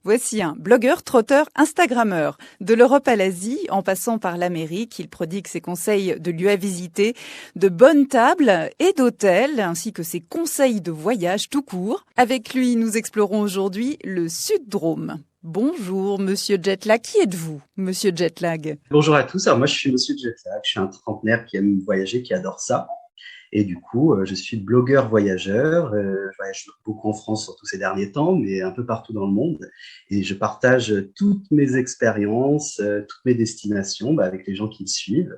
Voici un blogueur, trotteur, instagrammeur. De l'Europe à l'Asie, en passant par l'Amérique, il prodigue ses conseils de lieux à visiter, de bonnes tables et d'hôtels, ainsi que ses conseils de voyage tout court. Avec lui, nous explorons aujourd'hui le Sud-Drôme. Bonjour, Monsieur Jetlag. Qui êtes-vous, Monsieur Jetlag? Bonjour à tous. Alors moi, je suis Monsieur Jetlag. Je suis un trentenaire qui aime voyager, qui adore ça. Et du coup, je suis blogueur voyageur. Je voyage beaucoup en France, surtout ces derniers temps, mais un peu partout dans le monde. Et je partage toutes mes expériences, toutes mes destinations avec les gens qui me suivent.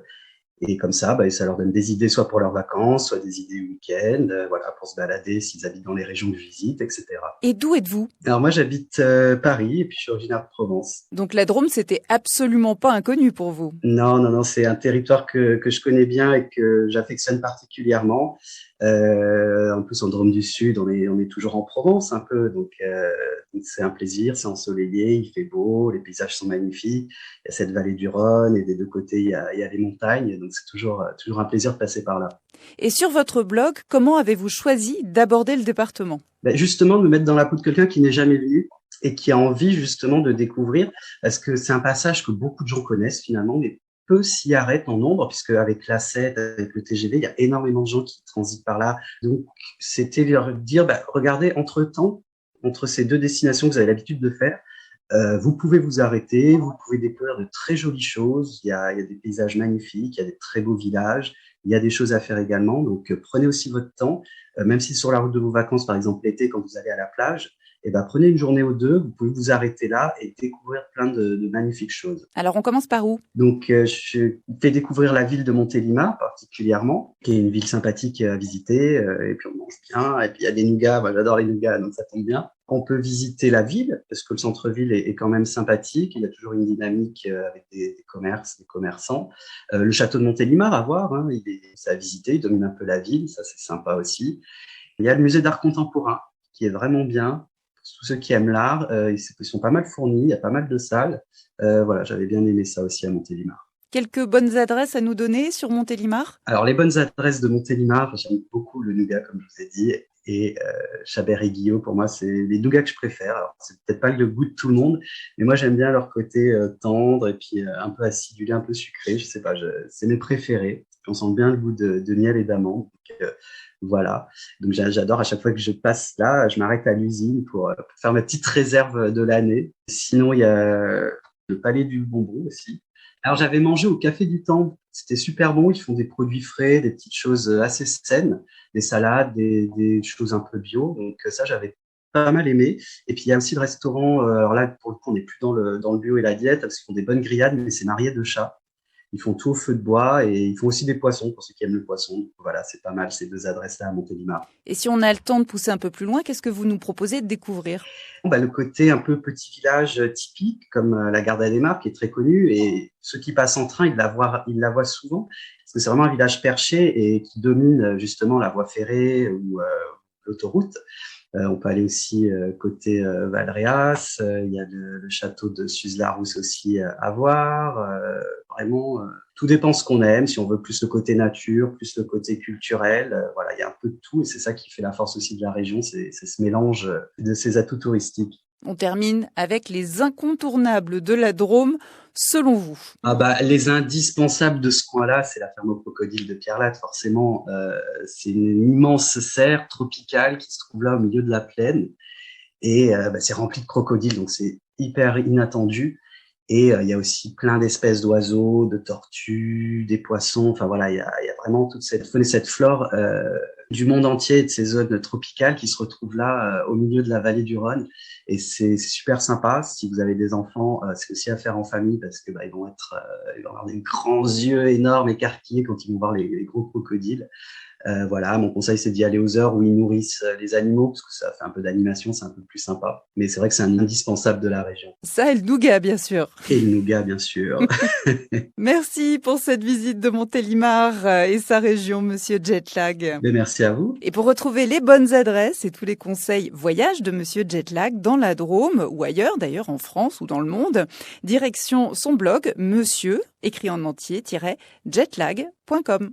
Et comme ça leur donne des idées soit pour leurs vacances, soit des idées week-end, voilà, pour se balader s'ils habitent dans les régions que je visite, etc. Et d'où êtes-vous? Alors moi, j'habite Paris et puis je suis originaire de Provence. Donc la Drôme, c'était absolument pas inconnu pour vous. Non, non, non, c'est un territoire que je connais bien et que j'affectionne particulièrement. En plus, en Drôme du Sud, on est toujours en Provence un peu, donc c'est un plaisir, c'est ensoleillé, il fait beau, les paysages sont magnifiques. Il y a cette vallée du Rhône et des deux côtés, il y a les montagnes, donc c'est toujours un plaisir de passer par là. Et sur votre blog, comment avez-vous choisi d'aborder le département? Ben justement, de me mettre dans la peau de quelqu'un qui n'est jamais venu et qui a envie justement de découvrir, parce que c'est un passage que beaucoup de gens connaissent finalement, mais peu s'y arrêtent en nombre, puisque avec l'A7, avec le TGV, il y a énormément de gens qui transitent par là. Donc, c'était leur dire, regardez, entre-temps, entre ces deux destinations que vous avez l'habitude de faire, vous pouvez vous arrêter, vous pouvez découvrir de très jolies choses. Il y a des paysages magnifiques, il y a des très beaux villages, il y a des choses à faire également. Donc, prenez aussi votre temps, même si sur la route de vos vacances, par exemple l'été, quand vous allez à la plage, prenez une journée ou deux, vous pouvez vous arrêter là et découvrir plein de magnifiques choses. Alors on commence par où? Donc, je fais découvrir la ville de Montélimar particulièrement, qui est une ville sympathique à visiter, et puis on mange bien, et puis il y a des nougats, moi j'adore les nougats, donc ça tombe bien. On peut visiter la ville, parce que le centre-ville est quand même sympathique, il y a toujours une dynamique avec des commerces, des commerçants. Le château de Montélimar à voir, hein, c'est à visiter, il domine un peu la ville, ça c'est sympa aussi. Il y a le musée d'art contemporain, qui est vraiment bien. Tous ceux qui aiment l'art, ils sont pas mal fournis, il y a pas mal de salles. Voilà, j'avais bien aimé ça aussi à Montélimar. Quelques bonnes adresses à nous donner sur Montélimar? Alors, les bonnes adresses de Montélimar, j'aime beaucoup le nougat, comme je vous ai dit, et Chabert et Guillot, pour moi, c'est les nougats que je préfère. Alors, c'est peut-être pas le goût de tout le monde, mais moi, j'aime bien leur côté tendre et puis un peu acidulé, un peu sucré. Je sais pas, c'est mes préférés. Puis on sent bien le goût de miel et d'amande. Donc, voilà. Donc, j'adore à chaque fois que je passe là, je m'arrête à l'usine pour faire ma petite réserve de l'année. Sinon, il y a le Palais du Bonbon aussi. Alors, j'avais mangé au Café du Temple. C'était super bon. Ils font des produits frais, des petites choses assez saines, des salades, des choses un peu bio. Donc, ça, j'avais pas mal aimé. Et puis, il y a aussi le restaurant. Alors là, pour le coup, on n'est plus dans le bio et la diète parce qu'ils font des bonnes grillades, mais c'est marié de chat. Ils font tout au feu de bois et ils font aussi des poissons pour ceux qui aiment le poisson. Donc, voilà, c'est pas mal ces deux adresses-là à Montélimar. Et si on a le temps de pousser un peu plus loin, qu'est-ce que vous nous proposez de découvrir? Le côté un peu petit village typique, comme la Garde des Marques, qui est très connu, et ceux qui passent en train, ils la voient souvent, parce que c'est vraiment un village perché et qui domine justement la voie ferrée ou l'autoroute. On peut aller aussi côté Valréas, il y a le château de Suze-la-Rousse aussi à voir. Vraiment, tout dépend ce qu'on aime, si on veut plus le côté nature, plus le côté culturel. Voilà, il y a un peu de tout et c'est ça qui fait la force aussi de la région, c'est ce mélange de ces atouts touristiques. On termine avec les incontournables de la Drôme, selon vous. Les indispensables de ce coin-là, c'est la ferme aux crocodiles de Pierrelatte, forcément. C'est une immense serre tropicale qui se trouve là au milieu de la plaine. Et c'est rempli de crocodiles, donc c'est hyper inattendu. Et il y a aussi plein d'espèces d'oiseaux, de tortues, des poissons. Enfin voilà, il y a vraiment toute cette flore du monde entier, de ces zones tropicales qui se retrouvent là au milieu de la vallée du Rhône. Et c'est super sympa. Si vous avez des enfants, c'est aussi à faire en famille parce que ils vont avoir des grands yeux énormes écarquillés quand ils vont voir les gros crocodiles. Voilà, mon conseil, c'est d'y aller aux heures où ils nourrissent les animaux, parce que ça fait un peu d'animation, c'est un peu plus sympa. Mais c'est vrai que c'est un indispensable de la région. Ça et le nougat, bien sûr. Et le nougat, bien sûr. Merci pour cette visite de Montélimar et sa région, Monsieur Jetlag. Mais merci à vous. Et pour retrouver les bonnes adresses et tous les conseils voyage de Monsieur Jetlag dans la Drôme ou ailleurs, d'ailleurs en France ou dans le monde, direction son blog monsieur, écrit en entier, -jetlag.com.